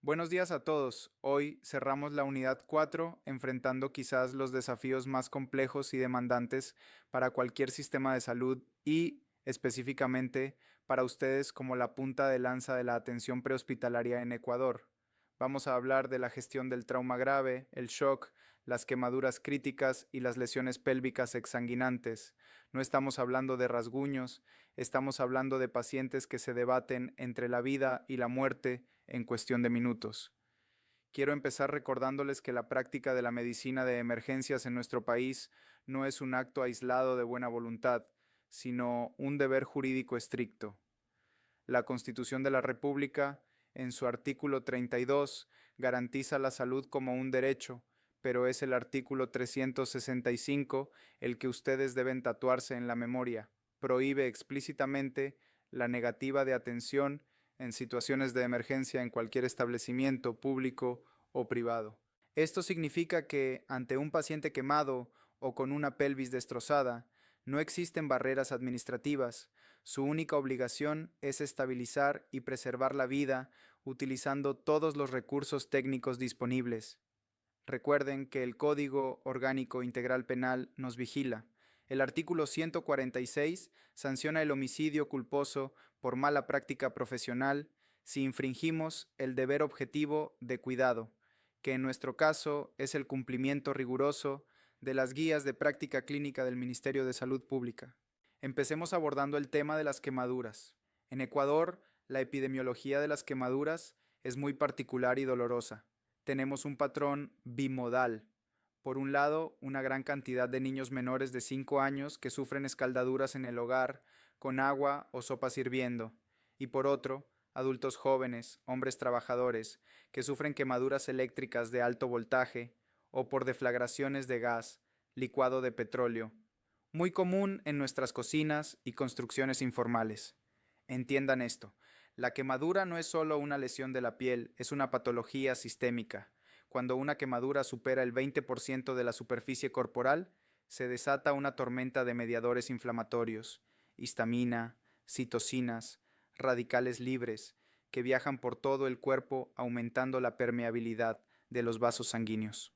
Buenos días a todos. Hoy cerramos la unidad 4, enfrentando quizás los desafíos más complejos y demandantes para cualquier sistema de salud y, específicamente, para ustedes como la punta de lanza de la atención prehospitalaria en Ecuador. Vamos a hablar de la gestión del trauma grave, el shock, las quemaduras críticas y las lesiones pélvicas exsanguinantes. No estamos hablando de rasguños, estamos hablando de pacientes que se debaten entre la vida y la muerte en cuestión de minutos. Quiero empezar recordándoles que la práctica de la medicina de emergencias en nuestro país no es un acto aislado de buena voluntad, sino un deber jurídico estricto. La Constitución de la República, en su artículo 32, garantiza la salud como un derecho, pero es el artículo 365 el que ustedes deben tatuarse en la memoria. Prohíbe explícitamente la negativa de atención en situaciones de emergencia en cualquier establecimiento público o privado. Esto significa que, ante un paciente quemado o con una pelvis destrozada, no existen barreras administrativas. Su única obligación es estabilizar y preservar la vida utilizando todos los recursos técnicos disponibles. Recuerden que el Código Orgánico Integral Penal nos vigila. El artículo 146 sanciona el homicidio culposo por mala práctica profesional si infringimos el deber objetivo de cuidado, que en nuestro caso es el cumplimiento riguroso de las guías de práctica clínica del Ministerio de Salud Pública. Empecemos abordando el tema de las quemaduras. En Ecuador, la epidemiología de las quemaduras es muy particular y dolorosa. Tenemos un patrón bimodal. Por un lado, una gran cantidad de niños menores de 5 años que sufren escaldaduras en el hogar con agua o sopas hirviendo, y por otro, adultos jóvenes, hombres trabajadores, que sufren quemaduras eléctricas de alto voltaje o por deflagraciones de gas, licuado de petróleo, muy común en nuestras cocinas y construcciones informales. Entiendan esto, la quemadura no es solo una lesión de la piel, es una patología sistémica. Cuando una quemadura supera el 20% de la superficie corporal, se desata una tormenta de mediadores inflamatorios, histamina, citocinas, radicales libres, que viajan por todo el cuerpo aumentando la permeabilidad de los vasos sanguíneos.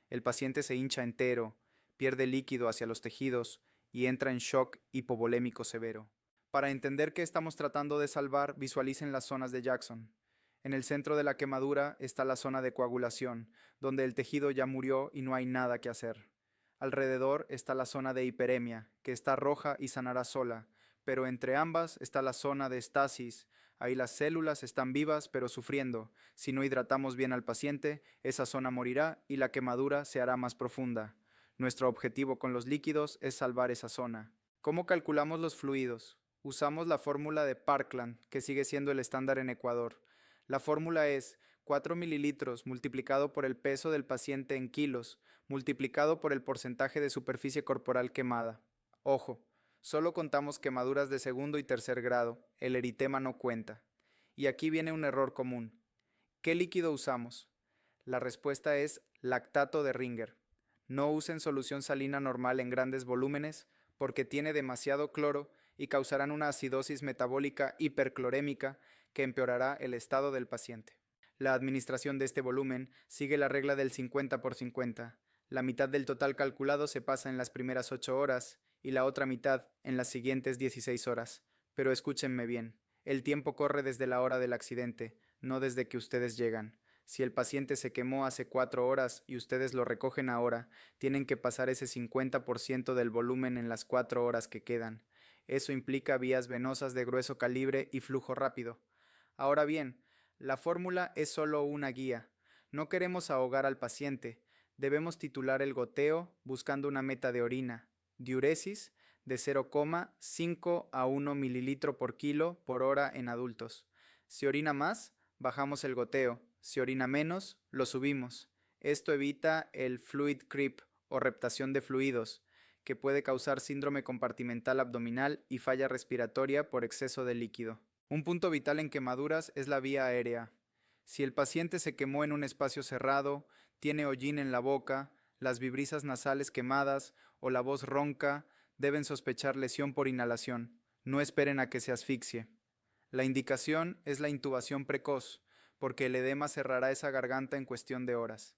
El paciente se hincha entero, pierde líquido hacia los tejidos y entra en shock hipovolémico severo. Para entender qué estamos tratando de salvar, visualicen las zonas de Jackson. En el centro de la quemadura está la zona de coagulación, donde el tejido ya murió y no hay nada que hacer. Alrededor está la zona de hiperemia, que está roja y sanará sola, pero entre ambas está la zona de estasis. Ahí las células están vivas pero sufriendo. Si no hidratamos bien al paciente, esa zona morirá y la quemadura se hará más profunda. Nuestro objetivo con los líquidos es salvar esa zona. ¿Cómo calculamos los fluidos? Usamos la fórmula de Parkland, que sigue siendo el estándar en Ecuador. La fórmula es 4 mililitros multiplicado por el peso del paciente en kilos, multiplicado por el porcentaje de superficie corporal quemada. Ojo, solo contamos quemaduras de segundo y tercer grado, el eritema no cuenta. Y aquí viene un error común. ¿Qué líquido usamos? La respuesta es lactato de Ringer. No usen solución salina normal en grandes volúmenes porque tiene demasiado cloro y causarán una acidosis metabólica hiperclorémica que empeorará el estado del paciente. La administración de este volumen sigue la regla del 50 por 50. La mitad del total calculado se pasa en las primeras 8 horas y la otra mitad en las siguientes 16 horas. Pero escúchenme bien, el tiempo corre desde la hora del accidente, no desde que ustedes llegan. Si el paciente se quemó hace 4 horas y ustedes lo recogen ahora, tienen que pasar ese 50% del volumen en las 4 horas que quedan. Eso implica vías venosas de grueso calibre y flujo rápido. Ahora bien, la fórmula es solo una guía. No queremos ahogar al paciente. Debemos titular el goteo buscando una meta de orina, diuresis, de 0,5 a 1 mililitro por kilo por hora en adultos. Si orina más, bajamos el goteo. Si orina menos, lo subimos. Esto evita el fluid creep o reptación de fluidos, que puede causar síndrome compartimental abdominal y falla respiratoria por exceso de líquido. Un punto vital en quemaduras es la vía aérea. Si el paciente se quemó en un espacio cerrado, tiene hollín en la boca, las vibrisas nasales quemadas o la voz ronca, deben sospechar lesión por inhalación. No esperen a que se asfixie. La indicación es la intubación precoz. porque el edema cerrará esa garganta en cuestión de horas.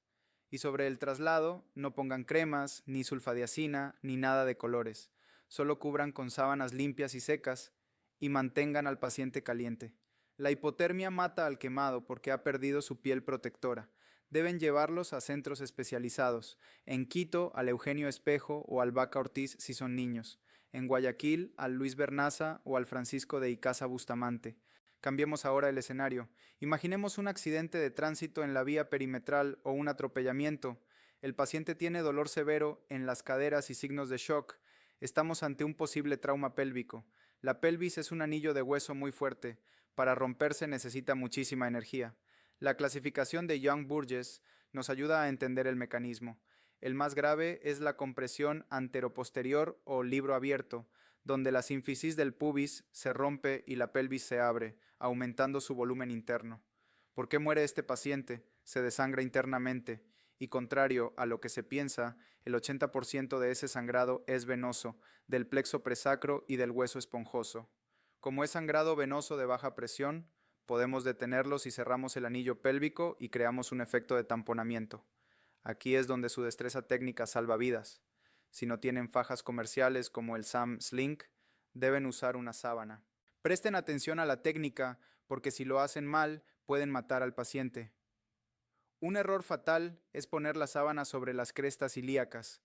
Y sobre el traslado, no pongan cremas, ni sulfadiacina, ni nada de colores. Solo cubran con sábanas limpias y secas y mantengan al paciente caliente. La hipotermia mata al quemado porque ha perdido su piel protectora. Deben llevarlos a centros especializados, en Quito al Eugenio Espejo o al Vaca Ortiz si son niños, en Guayaquil al Luis Bernaza o al Francisco de Icaza Bustamante. Cambiemos ahora el escenario. Imaginemos un accidente de tránsito en la vía perimetral o un atropellamiento. El paciente tiene dolor severo en las caderas y signos de shock. Estamos ante un posible trauma pélvico. La pelvis es un anillo de hueso muy fuerte. Para romperse necesita muchísima energía. La clasificación de Young-Burgess nos ayuda a entender el mecanismo. El más grave es la compresión anteroposterior o libro abierto, donde la sínfisis del pubis se rompe y la pelvis se abre, aumentando su volumen interno. ¿Por qué muere este paciente? Se desangra internamente, y contrario a lo que se piensa, el 80% de ese sangrado es venoso, del plexo presacro y del hueso esponjoso. Como es sangrado venoso de baja presión, podemos detenerlo si cerramos el anillo pélvico y creamos un efecto de tamponamiento. Aquí es donde su destreza técnica salva vidas. Si no tienen fajas comerciales como el Sam Slink, deben usar una sábana. Presten atención a la técnica porque si lo hacen mal pueden matar al paciente. Un error fatal es poner la sábana sobre las crestas ilíacas.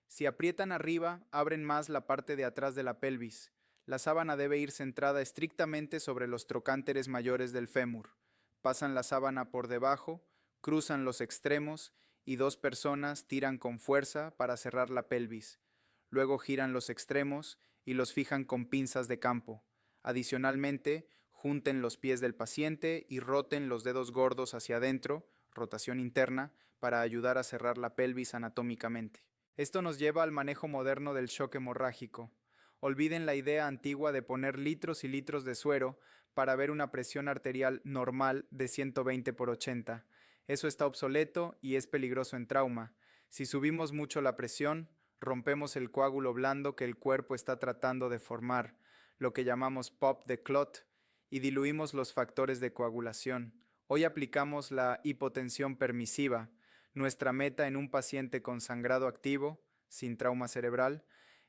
Si aprietan arriba, abren más la parte de atrás de la pelvis. La sábana debe ir centrada estrictamente sobre los trocánteres mayores del fémur. Pasan la sábana por debajo, cruzan los extremos y dos personas tiran con fuerza para cerrar la pelvis. Luego giran los extremos y los fijan con pinzas de campo. Adicionalmente, junten los pies del paciente y roten los dedos gordos hacia adentro, rotación interna, para ayudar a cerrar la pelvis anatómicamente. Esto nos lleva al manejo moderno del shock hemorrágico. Olviden la idea antigua de poner litros y litros de suero para ver una presión arterial normal de 120 por 80. Eso está obsoleto y es peligroso en trauma. Si subimos mucho la presión, rompemos el coágulo blando que el cuerpo está tratando de formar, lo que llamamos pop the clot, y diluimos los factores de coagulación. Hoy aplicamos la hipotensión permisiva. Nuestra meta en un paciente con sangrado activo, sin trauma cerebral,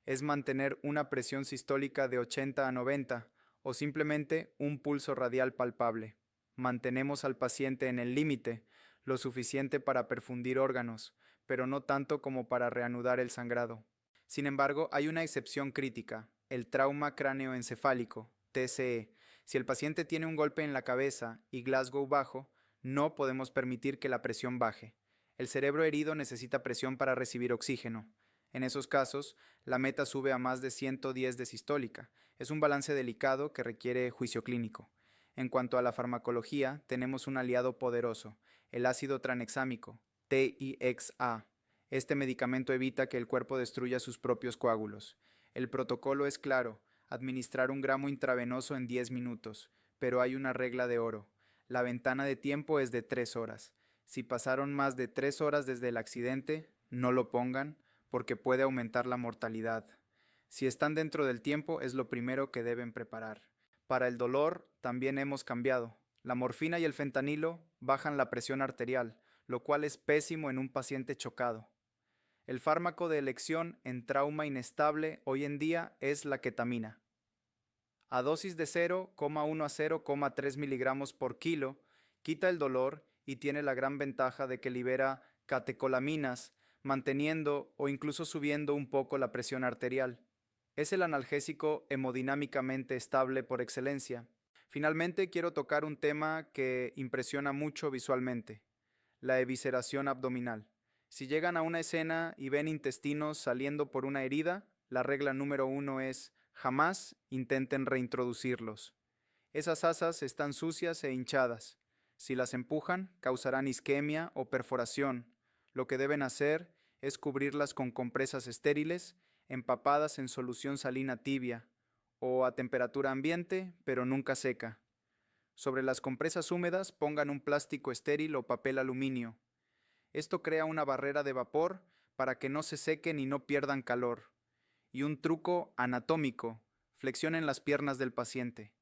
es mantener una presión sistólica de 80 a 90 o simplemente un pulso radial palpable. Mantenemos al paciente en el límite, lo suficiente para perfundir órganos, pero no tanto como para reanudar el sangrado. Sin embargo, hay una excepción crítica, el trauma cráneoencefálico, TCE. Si el paciente tiene un golpe en la cabeza y Glasgow bajo, no podemos permitir que la presión baje. El cerebro herido necesita presión para recibir oxígeno. En esos casos, la meta sube a más de 110 de sistólica. Es un balance delicado que requiere juicio clínico. En cuanto a la farmacología, tenemos un aliado poderoso, el ácido tranexámico, TIXA. Este medicamento evita que el cuerpo destruya sus propios coágulos. El protocolo es claro, administrar 1 gramo intravenoso en 10 minutos, pero hay una regla de oro. La ventana de tiempo es de 3 horas. Si pasaron más de 3 horas desde el accidente, no lo pongan porque puede aumentar la mortalidad. Si están dentro del tiempo, es lo primero que deben preparar. Para el dolor, también hemos cambiado. La morfina y el fentanilo bajan la presión arterial, lo cual es pésimo en un paciente chocado. El fármaco de elección en trauma inestable hoy en día es la ketamina. A dosis de 0,1 a 0,3 miligramos por kilo, quita el dolor y tiene la gran ventaja de que libera catecolaminas, manteniendo o incluso subiendo un poco la presión arterial. Es el analgésico hemodinámicamente estable por excelencia. Finalmente, quiero tocar un tema que impresiona mucho visualmente, la evisceración abdominal. Si llegan a una escena y ven intestinos saliendo por una herida, la regla número 1 es jamás intenten reintroducirlos. Esas asas están sucias e hinchadas. Si las empujan, causarán isquemia o perforación. Lo que deben hacer es cubrirlas con compresas estériles, empapadas en solución salina tibia, o a temperatura ambiente, pero nunca seca. Sobre las compresas húmedas pongan un plástico estéril o papel aluminio. Esto crea una barrera de vapor para que no se sequen y no pierdan calor. Y un truco anatómico, flexionen las piernas del paciente.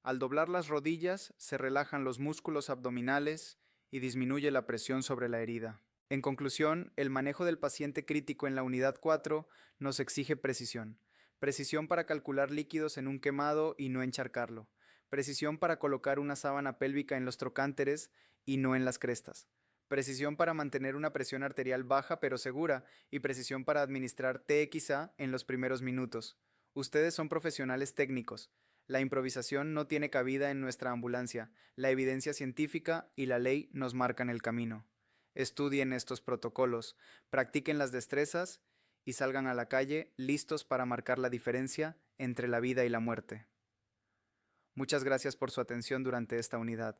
Al doblar las rodillas, se relajan los músculos abdominales y disminuye la presión sobre la herida. En conclusión, el manejo del paciente crítico en la unidad 4 nos exige precisión. Precisión para calcular líquidos en un quemado y no encharcarlo. Precisión para colocar una sábana pélvica en los trocánteres y no en las crestas. Precisión para mantener una presión arterial baja pero segura y precisión para administrar TXA en los primeros minutos. Ustedes son profesionales técnicos. La improvisación no tiene cabida en nuestra ambulancia. La evidencia científica y la ley nos marcan el camino. Estudien estos protocolos, practiquen las destrezas y salgan a la calle listos para marcar la diferencia entre la vida y la muerte. Muchas gracias por su atención durante esta unidad.